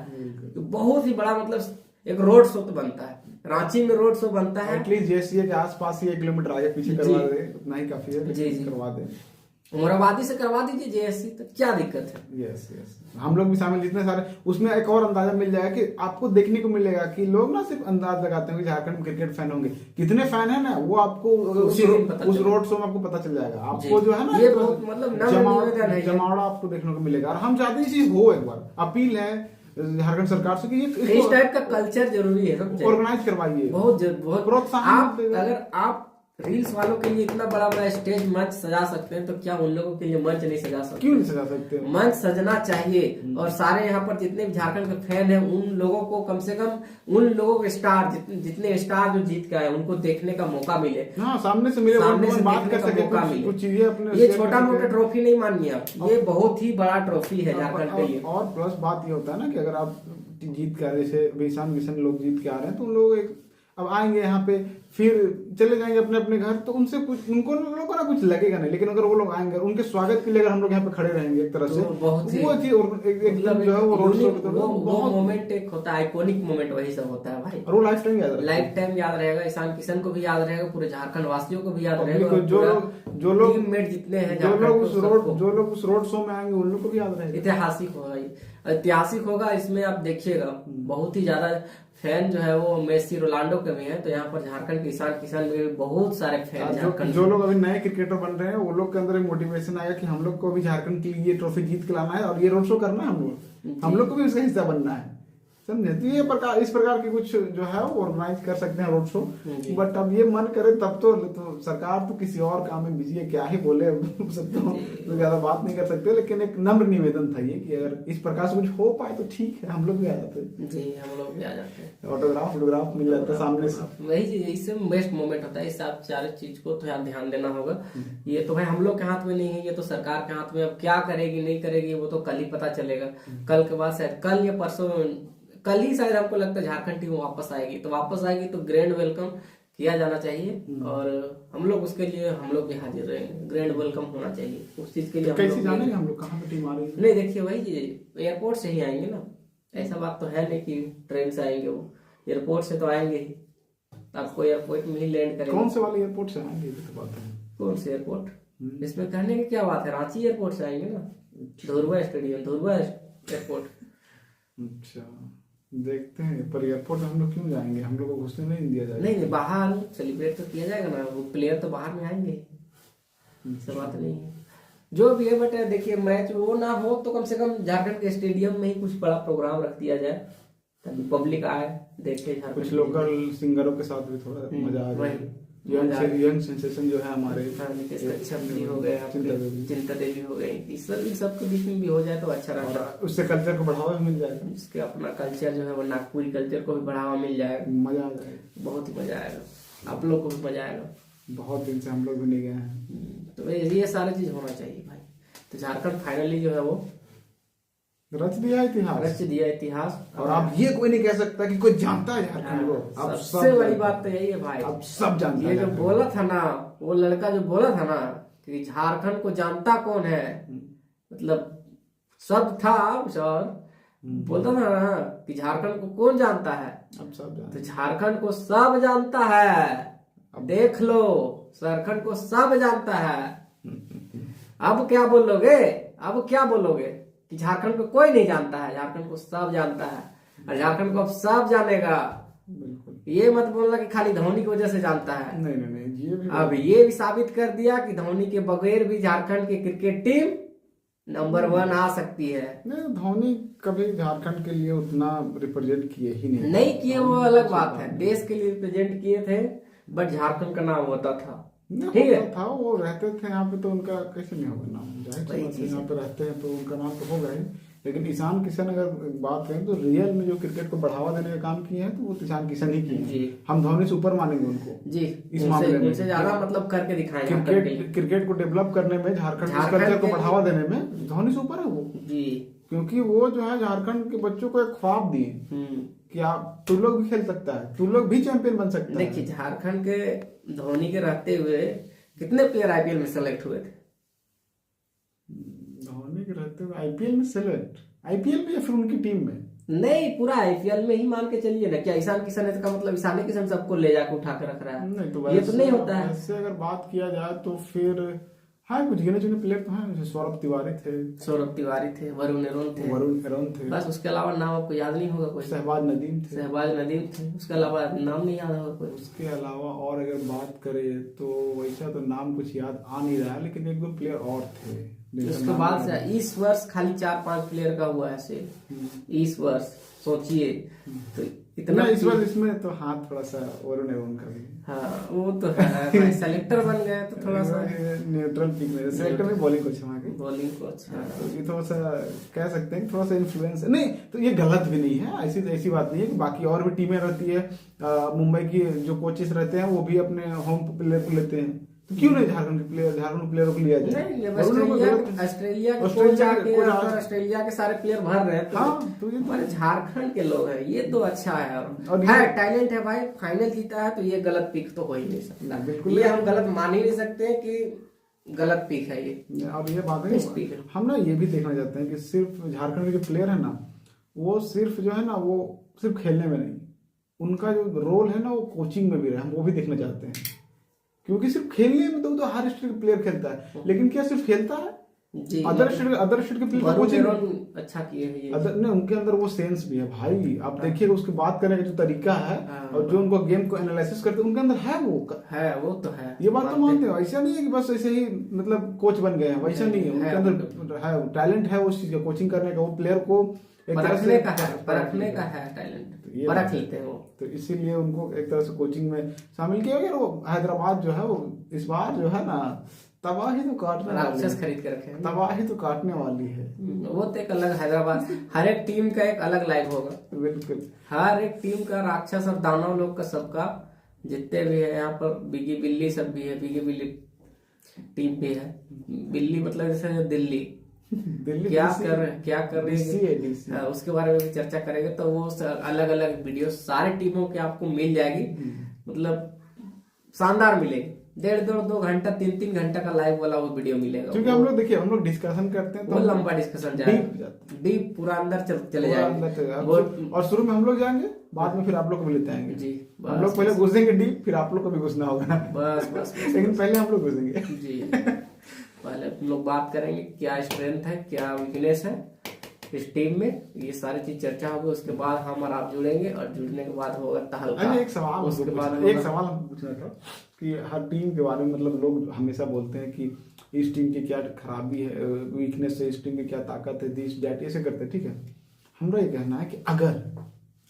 बहुत ही बड़ा, मतलब एक रोड शो तो बनता है, रांची में रोड शो बनता है। एटलीस्ट जेसीए के आसपास ही 1 किलोमीटर आगे पीछे करवा दे, उतना ही काफी है। जी करवा दे, उमराबादी से करवा दीजिए जेएससी तक, क्या दिक्कत है। यस हम लोग भी शामिल, जितने सारे उसमें एक और अंदाजा मिल जाएगा कि आपको देखने को मिलेगा कि लोग ना सिर्फ अंदाज लगाते हैं कि झारखंड में क्रिकेट फैन होंगे, कितने फैन है ना वो आपको उस रोड शो में आपको पता चल जाएगा। आपको जो है ना ये बहुत मतलब जमावड़ा आपको देखने को मिलेगा। और हम चाहते हैं चीज हो, एक बार अपील है झारखंड सरकार से कि इस टाइप का कल्चर जरूरी है, ऑर्गेनाइज करवाइए, बहुत प्रोत्साहन। अगर आप रील्स वालों के लिए इतना बड़ा बड़ा स्टेज मंच सजा सकते हैं तो क्या उन लोगों के लिए मंच नहीं सजा सकते? क्यों नहीं सजा सकते? मंच सजना चाहिए। और सारे यहाँ पर जितने भी झारखंड के फैन हैं उन लोगों को कम से कम उन लोगों के स्टार जितने स्टार जो जीत के आए उनको देखने का मौका मिले, सामने से मिले, बात कर सके, मौका मिले। ये छोटा मोटा ट्रॉफी नहीं मानिए आप, ये बहुत ही बड़ा ट्रॉफी है झारखंड के लिए। और प्लस बात ये होता है ना कि अगर आप जीत के आ रहे, जैसे ईशान किशन लोग जीत के आ रहे हैं तो उन लोग अब आएंगे यहाँ पे फिर चले जाएंगे अपने अपने घर, तो उनसे कुछ उनको लोगों को ना कुछ लगेगा नहीं। लेकिन अगर वो लोग आएंगे, उनके स्वागत के लिए अगर हम लोग यहाँ पे खड़े रहेंगे एक तरह से, तो बहुत ही वो चीज एकदम जो है वो रोड शो वो मोमेंट एक होता है, आइकॉनिक मोमेंट वही सब होता है भाई, और वो लाइफ टाइम याद रहेगा। लाइफ टाइम याद रहेगा, ईशान किशन को भी याद रहेगा, पूरे झारखंड वासियों को भी याद रहेगा, जो लोग टीममेट जितने हैं जो लोग उस रोड शो में आएंगे उन लोग को भी याद रहेगा। ऐतिहासिक होगा, ऐतिहासिक होगा। इसमें आप देखिएगा बहुत ही ज्यादा फैन जो है वो मेसी रोनाल्डो के भी हैं, तो यहाँ पर झारखंड के ईशान किशन में भी बहुत सारे फैन जो लोग अभी नए क्रिकेटर बन रहे हैं वो लोग के अंदर मोटिवेशन आएगा कि हम लोग को भी झारखंड के लिए ये ट्रॉफी जीत के लाना है और ये रोड शो करना है, हम लोग को भी उसका हिस्सा बनना है, समझे। तो ये प्रकार इस प्रकार की कुछ जो है वो ऑर्गेनाइज कर सकते हैं रोड शो। बट अब ये मन करे तब तो सरकार तो किसी और काम में बिजी है, क्या ही बोले सब तो ज्यादा बात नहीं कर सकते। लेकिन एक नम्र निवेदन था ये कि अगर इस प्रकार से कुछ हो पाए तो ठीक है, हम लोग भी आ जाते हैं। जी हम लोग भी आ जाते हैं, ऑटोग्राफ मिल जाता है सामने से, वही चीज इससे बेस्ट मोमेंट होता है। इस आप सारे चीज को थोड़ा ध्यान देना होगा। ये तो भाई हम लोग के हाथ में नहीं है, ये तो सरकार के हाथ में। अब क्या करेगी नहीं करेगी वो तो कल ही पता चलेगा। कल के बाद शायद कल या परसों, कल ही शायद हमको लगता है झारखंड टीम वापस आएगी। तो वापस आएगी तो ग्रैंड वेलकम किया जाना चाहिए और हम लोग उसके लिए हम लोग भी हाजिर रहेंगे। ग्रैंड वेलकम होना चाहिए उस चीज के लिए। कैसे जानेंगे हम लोग कहाँ पे टीम आ रही है? नहीं देखिए भाई एयरपोर्ट से ही आएंगे ना, ऐसा बात तो है नहीं कि ट्रेन से आएंगे, वो एयरपोर्ट से तो आएंगे ही। आपको एयरपोर्ट में ही लैंड करेंगे। कौन से वाले एयरपोर्ट से आएंगे तो बात है? कौन से एयरपोर्ट? इसमें कहने की क्या बात है, रांची एयरपोर्ट से आएंगे ना, धुरवा स्टेडियम, धुरवा एयरपोर्ट। अच्छा देखते हैं, पर एयरपोर्ट में हम लोग क्यों जाएंगे? हम लोग को घुसने नहीं दिया जाएगा। नहीं बाहर सेलिब्रेट तो किया जाएगा ना, वो प्लेयर तो बाहर में आएंगे, ऐसा बात नहीं है। जो भी है बट देखिए मैच वो ना हो तो कम से कम झारखंड के स्टेडियम में ही कुछ बड़ा प्रोग्राम रख दिया जाए ताकि पब्लिक आए देखे। कुछ लोकल सिंगरों के साथ भी थोड़ा मजा आ जाए। यंग सेंसेशन जो है हमारे हो गए, चिंता देवी हो गई, इस सब के बीच में भी हो जाए तो अच्छा रहता है। उससे कल्चर को बढ़ावा भी मिल जाएगा, इसके अपना कल्चर जो है वो नागपुरी कल्चर को भी बढ़ावा मिल जाएगा, मजा आ जाएगा, बहुत ही मजा आएगा, आप लोग को भी मजा आएगा। बहुत दिन से हम लोग भी नहीं गए हैं, तो ये सारी चीज होना चाहिए भाई। तो झारखंड फाइनली जो है वो रच दिया इतिहास। और अब ये कोई नहीं कह सकता कि कोई जानता है झारखंड को। अब सबसे बड़ी बात तो यही है भाई, अब सब जानते हैं। ये जो बोला था ना, वो लड़का जो बोला था ना कि झारखंड को जानता कौन है, मतलब शब्द था और बोलता था ना कि झारखंड को कौन जानता है, अब सब जानते। तो झारखंड को सब जानता है। अब देख लो, झारखंड को सब जानता है। अब क्या बोलोगे कि झारखंड को कोई नहीं जानता है? झारखंड को सब जानता है और झारखंड को अब सब जानेगा। बिल्कुल ये मत बोलना कि खाली धोनी की वजह से जानता है। नहीं अब ये भी साबित कर दिया कि धोनी के बगैर भी झारखंड की क्रिकेट टीम नंबर 1 आ सकती है। नहीं, धोनी कभी झारखंड के लिए उतना रिप्रेजेंट किए ही नहीं किए, वो अलग बात है। देश के लिए रिप्रेजेंट किए थे बट झारखंड का नाम होता था, ठीक है था। वो रहते थे यहाँ पे तो उनका कैसे नहीं होगा नाम? यहाँ पे रहते हैं तो उनका नाम तो होगा ही। लेकिन ईशान किशन अगर बात करें तो रियल में जो क्रिकेट को बढ़ावा देने का काम किए हैं तो वो ईशान किशन ही किए हैं। हम धोनी से ऊपर मानेंगे उनको जी, इस मामले में ज्यादा मतलब करके दिखाएं। क्रिकेट को डेवलप करने में, झारखंड कल्चर को बढ़ावा देने में धोनी से ऊपर है वो जी। क्योंकि वो जो है झारखंड के बच्चों को एक ख्वाब दिए कि आप तू लोग भी खेल सकता है, तू लोग भी चैंपियन बन सकता है। देखिए झारखंड के धोनी के रहते हुए कितने प्लेयर आईपीएल में सेलेक्ट हुए थे? धोनी के रहते हुए आईपीएल में सेलेक्ट, आईपीएल में या फिर उनकी टीम में? नहीं, पूरा आईपीएल में ही मान के चलिए ना। क्या ईशान किशन है का मतलब ईशान किशन सबको ले जाकर उठा के रख रहा है? नहीं, तो ये तो नहीं होता है। ऐसे अगर बात किया जाए तो फिर हाँ कुछ गिने चुने प्लेयर तो हैं, जैसे सौरभ तिवारी थे, वरुण एरोन थे, बस उसके अलावा नाम आपको याद नहीं होगा कोई। शहबाज नदीम थे, उसके अलावा नाम नहीं याद होगा कोई। उसके अलावा और अगर बात करें तो वैसा तो नाम कुछ याद आ नहीं रहा है, लेकिन एक दो प्लेयर और थे। उसके बाद से इस वर्ष खाली 4-5 प्लेयर का हुआ है सेल इस वर्ष, सोचिए तो इतना। इस वर्ष इसमें तो हाथ थोड़ा सा वरुण एरोन का भी, हाँ वो तो है। सेलेक्टर बन गए तो थोड़ा सा न्यूट्रल पिक में, सेलेक्टर में बॉलिंग कोच वहाँ की, बॉलिंग कोच, तो ये थोड़ा सा कह सकते हैं थोड़ा सा इन्फ्लुएंस नहीं, तो ये गलत भी नहीं है। ऐसी बात नहीं है कि बाकी और भी टीमें रहती है, मुंबई की जो कोचेस रहते हैं वो भी अपने होम प्लेयर को लेते हैं, तो क्यों नहीं झारखंड के प्लेयरों को लिया जाए? नहीं, ऑस्ट्रेलिया के कोच जाके ऑस्ट्रेलिया के सारे प्लेयर भर रहे हैं, हाँ, तो ये हमारे झारखंड के लोग हैं, ये तो अच्छा है। और है टैलेंट है भाई, फाइनल जीता है तो ये गलत पिक तो हो ही नहीं सकता, बिल्कुल ये हम गलत मान ही नहीं सकते कि गलत पिक है ये। और ये बात है, हम ना ये भी देखना चाहते हैं कि सिर्फ झारखंड के जो प्लेयर है ना, वो सिर्फ जो है ना, वो सिर्फ खेलने में नहीं, उनका जो रोल है ना वो कोचिंग में भी रहे, हम वो भी देखना चाहते हैं। क्योंकि सिर्फ खेलने में तो हर स्टेट का प्लेयर खेलता है, लेकिन क्या सिर्फ खेलता है? जी, अदर स्टेट के प्लेयर कोचिंग अच्छा किए हैं ये। नहीं, उनके अंदर वो सेंस भी है भाई, आप देखिएगा उसकी बात करने का जो तरीका है और जो उनको गेम को एनालिसिस करते हैं, उनके अंदर है वो तो है, ये बात तो मानते हो। ऐसा नहीं है कि बस ऐसे ही मतलब कोच बन गए हैं, वैसा नहीं है, उनके अंदर है टैलेंट है उस चीज का, कोचिंग करने का, वो प्लेयर को परखने का है टैलेंट, परख लेते हैं वो। तो इसीलिए उनको एक तरह से कोचिंग में शामिल किया गया। वो हैदराबाद जो है वो इस बार जो है ना तबाही तो काटने वाली है, खरीद के रखे, तबाही तो काटने वाली है। वो तो एक अलग हैदराबाद, हर एक टीम का एक अलग लाइफ होगा, बिल्कुल हर एक टीम का, राक्षस और दानव लोग का, सबका जितने भी है यहाँ पर, बिगी बिल्ली सब भी है, बिगी बिल्ली टीम भी है। बिल्ली मतलब जैसे दिल्ली क्या कर रही है, उसके बारे में भी चर्चा करेंगे। तो वो अलग अलग वीडियो सारे टीमों के आपको मिल जाएगी, मतलब शानदार मिलेगी, 1.5-2 घंटा 3 घंटा का लाइव वाला वो वीडियो मिलेगा। क्योंकि हम लोग देखिए, हम लोग डिस्कशन करते हैं तो वो लंबा डिस्कशन जाएगा, डीप पूरा अंदर चले जाएंगे, और शुरू में हम लोग जाएंगे, बाद में फिर आप लोग को भी लेते आएंगे जी। हम लोग पहले घुसेंगे डीप, फिर आप लोग को भी घुसना होगा, बस लेकिन पहले हम लोग घुसेंगे जी। पहले हम लोग बात करेंगे क्या स्ट्रेंथ है, क्या वीकनेस है इस टीम में, ये सारी चीज चर्चा होगी। उसके बाद हम और आप जुड़ेंगे, और जुड़ने के बाद होगा तहलका। एक सवाल उसके बाद एक सवाल हम पूछना था कि हर टीम के बारे में, मतलब लोग हमेशा बोलते हैं कि इस टीम की क्या खराबी है, वीकनेस है, इस टीम की क्या ताकत है, दिस दैट, ऐसे करते हैं, ठीक है। हमारा ये कहना है कि अगर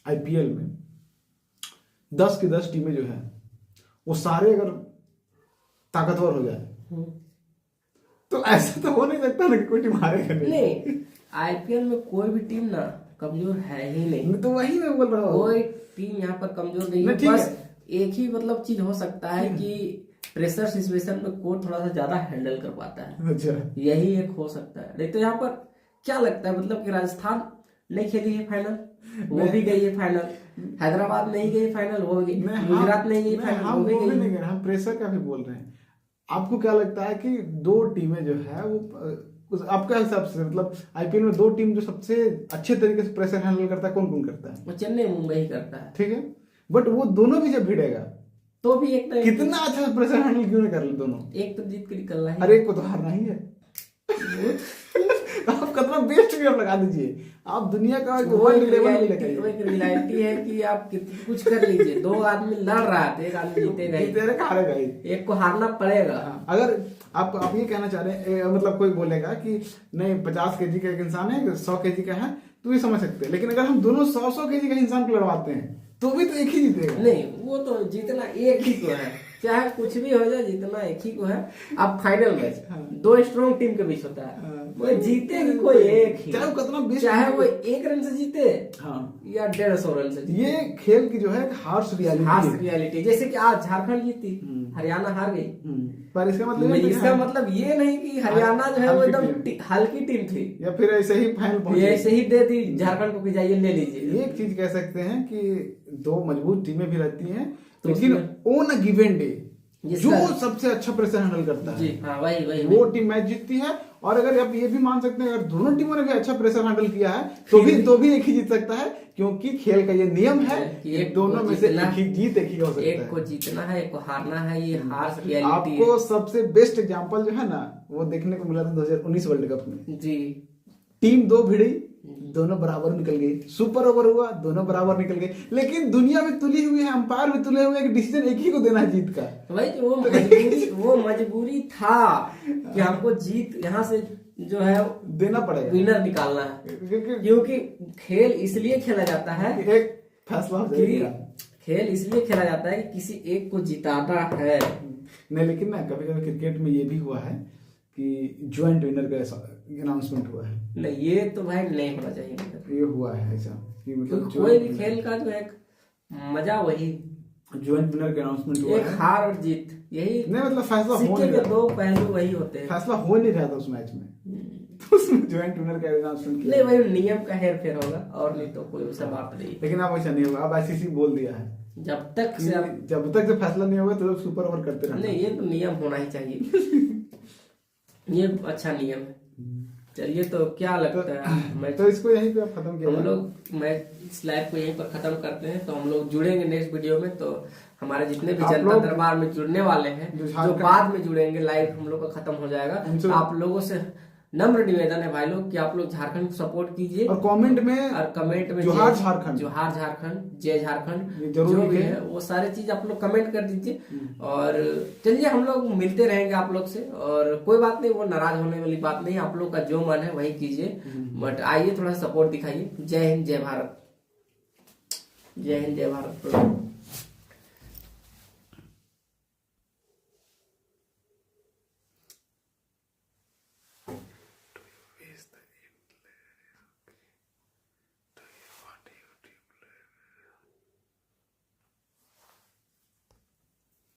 आईपीएल में 10 की 10 टीमें जो है वो सारे अगर ताकतवर हो जाए, तो ऐसा तो हो नहीं सकता ना कि कोई टीम हारेगा नहीं। आईपीएल में कोई भी टीम ना कमजोर है ही नहीं, तो वही मैं बोल रहा हूँ, कोई टीम यहाँ पर कमजोर नहीं है। बस एक ही मतलब चीज हो सकता है कि प्रेशर सिचुएशन में कोई थोड़ा सा ज्यादा हैंडल कर पाता है, अच्छा, यही एक हो सकता है। नहीं तो यहाँ पर क्या लगता है, मतलब कि राजस्थान नहीं खेली है फाइनल, वो भी गई है फाइनल, हैदराबाद नहीं गई फाइनल, वो भी, गुजरात नहीं गई फाइनल, हम वो भी नहीं, हम प्रेशर का भी बोल रहे हैं। आपको क्या लगता है कि 2 टीमें जो है वो आपका हिसाब से, मतलब आईपीएल में 2 टीम जो सबसे अच्छे तरीके से प्रेशर हैंडल करता है, कौन कौन करता है? वो चेन्नई मुंबई करता है, ठीक है, बट वो दोनों भी जब भिड़ेगा तो भी एक कितना अच्छा प्रेशर हैंडल क्यों नहीं कर ले दोनों? एक तो जीत के निकलना है, अरे एक को तो हारना ही है। आप कितना बेस्ट गेम लगा दीजिए, आप दुनिया का रियलिटी है कि आप कुछ कर लीजिए, 2 आदमी लड़ रहा है, एक आदमी जीतेगा हारेगा, एक को हारना पड़ेगा। अगर आप ये कहना चाह रहे हैं, मतलब कोई बोलेगा कि नहीं 50 kg का एक इंसान है, 100 kg का है, तो ये समझ सकते हैं। लेकिन अगर हम दोनों 100 kg का इंसान को लड़वाते हैं तो भी तो एक ही जीतेगा। नहीं, वो तो जीतना एक ही को है, चाहे कुछ भी हो जाए, जीतना एक ही को है। अब फाइनल मैच 2 स्ट्रॉन्ग टीम के बीच होता है, वो जीतेगी कोई एक ही, चाहे वो 1 रन से जीते या 150 रन से जीते। ये खेल की जो है हार्श रियलिटी, जैसे कि आज झारखंड जीती, हरियाणा हार गई, पर इसका मतलब ये नहीं कि हरियाणा जो है वो एकदम हल्की टीम थी, या फिर ऐसे ही फाइनल ऐसे ही दे दी झारखंड को कि जाइए ले लीजिए। एक चीज कह सकते हैं कि 2 मजबूत टीमें भी रहती हैं, लेकिन ऑन अ गिवन डे जो सबसे अच्छा प्रेशर हैंडल करता है, वही वो टीम मैच जीतती है। और अगर आप ये भी मान सकते हैं, अगर दोनों टीमों ने भी अच्छा प्रेशर हैंडल किया है तो भी एक ही जीत सकता है, क्योंकि खेल का ये नियम है कि दोनों में से एक ही जीत एक ही हो सकता है। एक को जीतना है, एक को हारना है, ये हार रियलिटी। आपको सबसे बेस्ट एग्जांपल जो है ना, वो देखने को मिला था 2019 वर्ल्ड कप में जी। टीम 2 भिड़ी, दोनों बराबर निकल गई, सुपर ओवर हुआ, दोनों बराबर निकल गए, लेकिन दुनिया में तुली हुई है, अंपायर भी तुले हुए हैं कि डिसीजन एक ही को देना है जीत का। भाई वो मजबूरी था कि हमको जीत यहाँ से जो है देना पड़ेगा, विनर निकालना है, क्योंकि खेल इसलिए खेला जाता है, एक फैसला हो जाएगा। खेल इसलिए खेला जाता है कि किसी एक को जिताना है। नहीं, लेकिन ना कभी कभी क्रिकेट में ये भी हुआ है कि ज्वाइंट विनर का अनाउंसमेंट हुआ है। नहीं, ये तो भाई नहीं होना चाहिए। ये हुआ है ऐसा कि मतलब कोई भी खेल का जो एक मजा वही ज्वाइंट विनर के अनाउंसमेंट हुआ एक है। हार और जीत, यही नहीं मतलब फैसला हो सिक्के नहीं के रहा, दो पहलू वही होते हैं। फैसला हो नहीं रहा था उस मैच में, तो उसमें ज्वाइंट विनर का अनाउंसमेंट नहीं, किया। वही नियम का हेर फेर होगा और नहीं तो कोई वैसा बात नहीं। लेकिन अब ऐसा नहीं होगा, अब आईसीसी बोल दिया है जब तक से आप जब तक जो फैसला नहीं होगा तो लोग सुपर ओवर करते रहना। नहीं, ये तो नियम होना ही चाहिए। ये अच्छा नियम है। चलिए, तो क्या लगता है मैं तो इसको यहीं पे आप खत्म किया हम जाए। लोग मैच इस लाइव को यहीं पर खत्म करते हैं। तो हम लोग जुड़ेंगे नेक्स्ट वीडियो में। तो हमारे जितने भी आप जनता लोग दरबार में जुड़ने वाले हैं, जो जो झारखंड- बाद में जुड़ेंगे, लाइव हम लोग का खत्म हो जाएगा, उनसे- आप लोगों से नम्र निवेदन है भाई लोग कि आप लोग झारखंड को सपोर्ट कीजिए और कमेंट में और कमेंट में जोहार जय- झारखंड, जोहार झारखंड, जय झारखंड, ये जरूर जो भी लिखें। है वो सारे चीज आप लोग कमेंट कर दीजिए। और चलिए, हम लोग मिलते रहेंगे आप लोग से, और कोई बात नहीं, वो नाराज होने वाली बात नहीं। आप लोग का जो मन है वही कीजिए, बट आइए थोड़ा सपोर्ट दिखाइए। जय हिंद, जय भारत। जय हिंद, जय भारत।